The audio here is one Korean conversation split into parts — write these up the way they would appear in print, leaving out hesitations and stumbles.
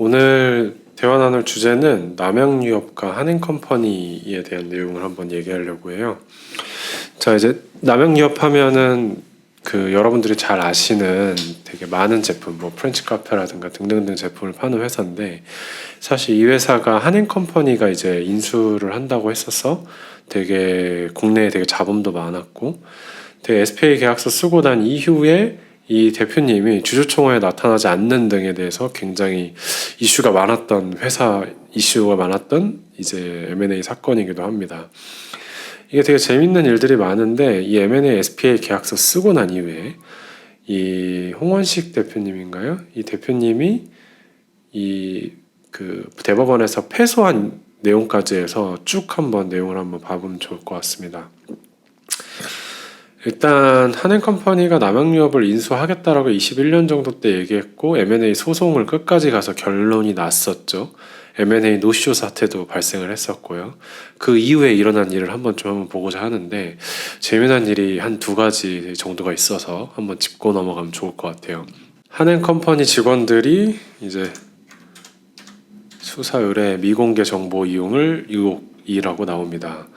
오늘 대화 나눌 주제는 남양유업과 한행컴퍼니에 대한 내용을 한번 얘기하려고 해요. 자, 이제 남양유업 하면은 여러분들이 잘 아시는 되게 많은 제품, 뭐 프렌치 카페라든가 등등등 제품을 파는 회사인데, 사실 이 회사가 한행컴퍼니가 이제 인수를 한다고 했어서 되게 국내에 되게 자본도 많았고, 되게 SPA 계약서 쓰고 난 이후에 이 대표님이 주주총회에 나타나지 않는 등에 대해서 굉장히 이슈가 많았던 이슈가 많았던 이제 M&A 사건이기도 합니다. 이게 되게 재밌는 일들이 많은데, 이 M&A SPA 계약서 쓰고 난 이후에 이 홍원식 대표님인가요? 이 대표님이 대법원에서 패소한 내용까지 해서 쭉 한번 내용을 한번 봐보면 좋을 것 같습니다. 일단 한행컴퍼니가 남양유업을 인수하겠다라고 21년 정도 때 얘기했고, M&A 소송을 끝까지 가서 결론이 났었죠. M&A 노쇼 사태도 발생을 했었고요. 그 이후에 일어난 일을 한번 보고자 하는데, 재미난 일이 한 두 가지 정도가 있어서 한번 짚고 넘어가면 좋을 것 같아요. 한행컴퍼니 직원들이 이제 수사 의뢰 미공개 정보 이용을 의혹이라고 나옵니다.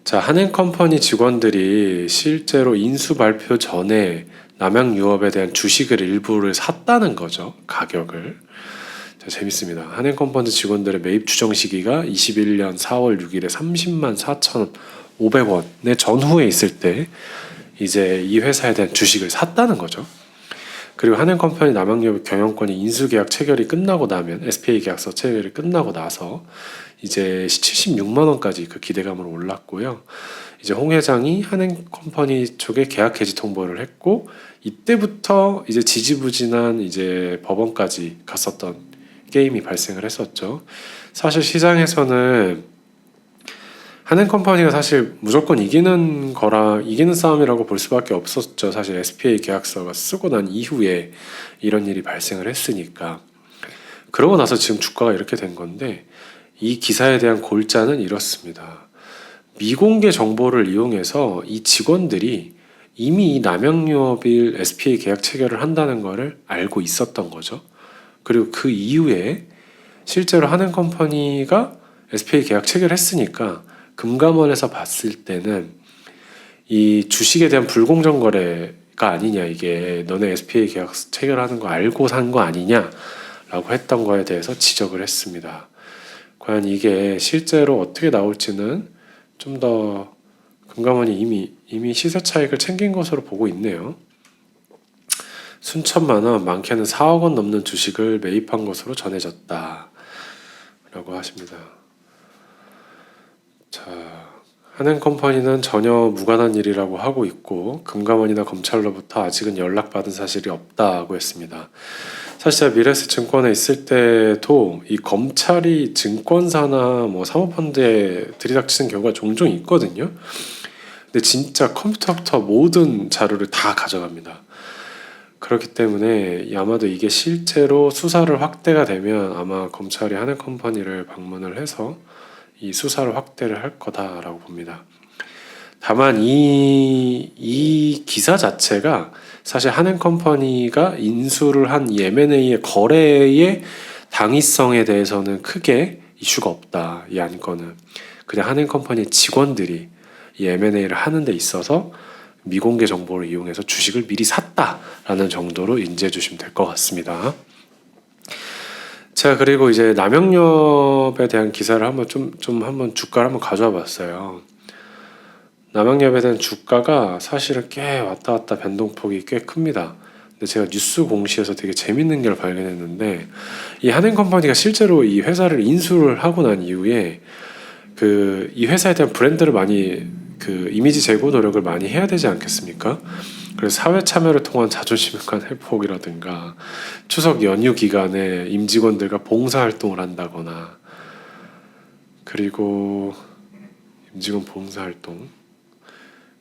자, 한행컴퍼니 직원들이 실제로 인수 발표 전에 남양유업에 대한 주식을 일부를 샀다는 거죠. 가격을. 자, 재밌습니다. 한행컴퍼니 직원들의 매입 추정 시기가 21년 4월 6일에 30만 4,500원의 전후에 있을 때 이제 이 회사에 대한 주식을 샀다는 거죠. 그리고 한행컴퍼니 남양유업 경영권이 인수계약 체결이 끝나고 나면 SPA 계약서 체결이 끝나고 나서 이제 76만 원까지 그 기대감으로 올랐고요. 이제 홍 회장이 한행컴퍼니 쪽에 계약 해지 통보를 했고, 이때부터 이제 지지부진한 이제 법원까지 갔었던 게임이 발생을 했었죠. 사실 시장에서는 한행컴퍼니가 사실 무조건 이기는 싸움이라고 볼 수밖에 없었죠. 사실 SPA 계약서가 쓰고 난 이후에 이런 일이 발생을 했으니까. 그러고 나서 지금 주가가 이렇게 된 건데, 이 기사에 대한 골자는 이렇습니다. 미공개 정보를 이용해서 이 직원들이 이미 이 남양유업이 SPA 계약 체결을 한다는 것을 알고 있었던 거죠. 그리고 그 이후에 실제로 한행컴퍼니가 SPA 계약 체결했으니까 금감원에서 봤을 때는 이 주식에 대한 불공정 거래가 아니냐, 이게 너네 SPA 계약 체결하는 거 알고 산 거 아니냐라고 했던 거에 대해서 지적을 했습니다. 과연 이게 실제로 어떻게 나올지는 좀 더 금감원이 이미 시세 차익을 챙긴 것으로 보고 있네요. 순천만 원, 많게는 4억 원 넘는 주식을 매입한 것으로 전해졌다 라고 하십니다. 자, 한행컴퍼니는 전혀 무관한 일이라고 하고 있고, 금감원이나 검찰로부터 아직은 연락받은 사실이 없다고 했습니다. 사실 제가 미래에셋증권에 있을 때도 이 검찰이 증권사나 뭐 사모펀드에 들이닥치는 경우가 종종 있거든요. 근데 진짜 컴퓨터부터 모든 자료를 다 가져갑니다. 그렇기 때문에 아마도 이게 실제로 수사를 확대가 되면 아마 검찰이 한행컴퍼니를 방문을 해서 이 수사를 확대를 할 거다라고 봅니다. 다만 이 기사 자체가 사실 한행컴퍼니가 인수를 한 이 M&A의 거래의 당위성에 대해서는 크게 이슈가 없다. 이 안건은 그냥 한행컴퍼니 직원들이 이 M&A를 하는 데 있어서 미공개 정보를 이용해서 주식을 미리 샀다라는 정도로 인지해 주시면 될 것 같습니다. 제가 그리고 이제 남양유업에 대한 기사를 한번 한번 주가를 한번 가져와 봤어요. 남양유업에 대한 주가가 사실은 꽤 왔다 갔다 변동폭이 꽤 큽니다. 근데 제가 뉴스 공시에서 되게 재밌는 걸 발견했는데, 이 한행컴퍼니가 실제로 이 회사를 인수를 하고 난 이후에 이 회사에 대한 브랜드를 많이 이미지 제고 노력을 많이 해야 되지 않겠습니까? 그래서 사회 참여를 통한 자존심 회복이라든가 추석 연휴 기간에 임직원들과 봉사활동을 한다거나, 그리고 임직원 봉사활동,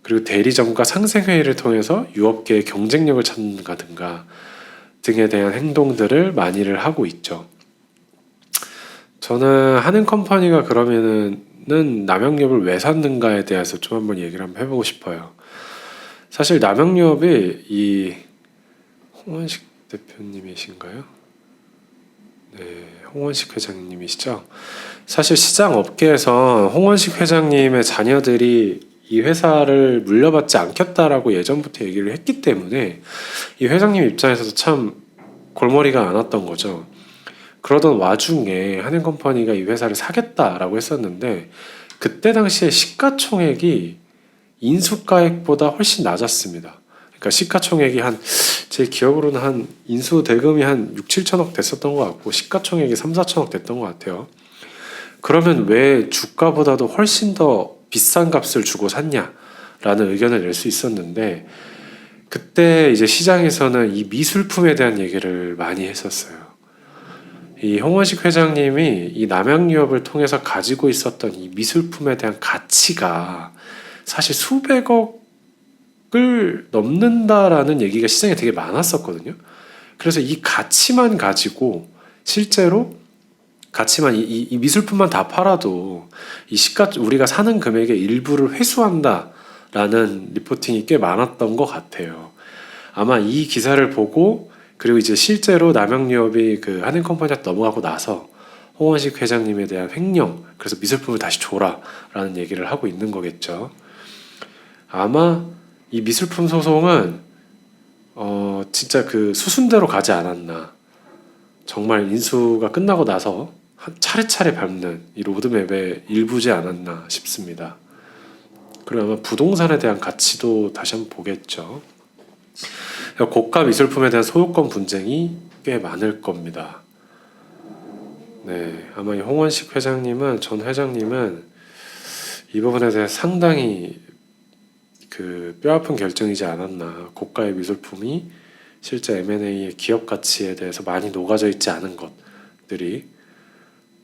그리고 대리점과 상생회의를 통해서 유업계의 경쟁력을 찾는다든가 등에 대한 행동들을 많이를 하고 있죠. 저는 한행컴퍼니가 그러면은 남양유업을 왜 샀는가에 대해서 좀 한번 얘기를 한번 해보고 싶어요. 사실 남양유업이 이 홍원식 대표님이신가요? 네, 홍원식 회장님이시죠. 사실 시장 업계에서 홍원식 회장님의 자녀들이 이 회사를 물려받지 않겠다라고 예전부터 얘기를 했기 때문에 이 회장님 입장에서도 참 골머리가 안 왔던 거죠. 그러던 와중에 한행컴퍼니가 이 회사를 사겠다라고 했었는데 그때 당시에 시가총액이 인수가액보다 훨씬 낮았습니다. 그러니까 시가총액이 제 기억으로는 인수 대금이 한 6, 7천억 됐었던 것 같고 시가총액이 3, 4천억 됐던 것 같아요. 그러면 왜 주가보다도 훨씬 더 비싼 값을 주고 샀냐라는 의견을 낼 수 있었는데 그때 이제 시장에서는 이 미술품에 대한 얘기를 많이 했었어요. 이 홍원식 회장님이 이 남양유업을 통해서 가지고 있었던 이 미술품에 대한 가치가 사실 수백억을 넘는다라는 얘기가 시장에 되게 많았었거든요. 그래서 이 가치만 가지고 실제로 가치만 이 미술품만 다 팔아도 이 우리가 사는 금액의 일부를 회수한다라는 리포팅이 꽤 많았던 것 같아요. 아마 이 기사를 보고 그리고 이제 실제로 남양유업이 그 한행컴퍼니한테 넘어가고 나서 홍원식 회장님에 대한 횡령, 그래서 미술품을 다시 줘라라는 얘기를 하고 있는 거겠죠. 아마 이 미술품 소송은 진짜 그 수순대로 가지 않았나. 정말 인수가 끝나고 나서 차례차례 밟는 이 로드맵의 일부지 않았나 싶습니다. 그리고 아마 부동산에 대한 가치도 다시 한번 보겠죠. 고가 미술품에 대한 소유권 분쟁이 꽤 많을 겁니다. 네, 아마 이 홍원식 회장님은 전 회장님은 이 부분에 대해 상당히 그 뼈아픈 결정이지 않았나. 고가의 미술품이 실제 M&A의 기업 가치에 대해서 많이 녹아져 있지 않은 것들이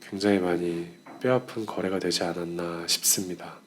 굉장히 많이 뼈아픈 거래가 되지 않았나 싶습니다.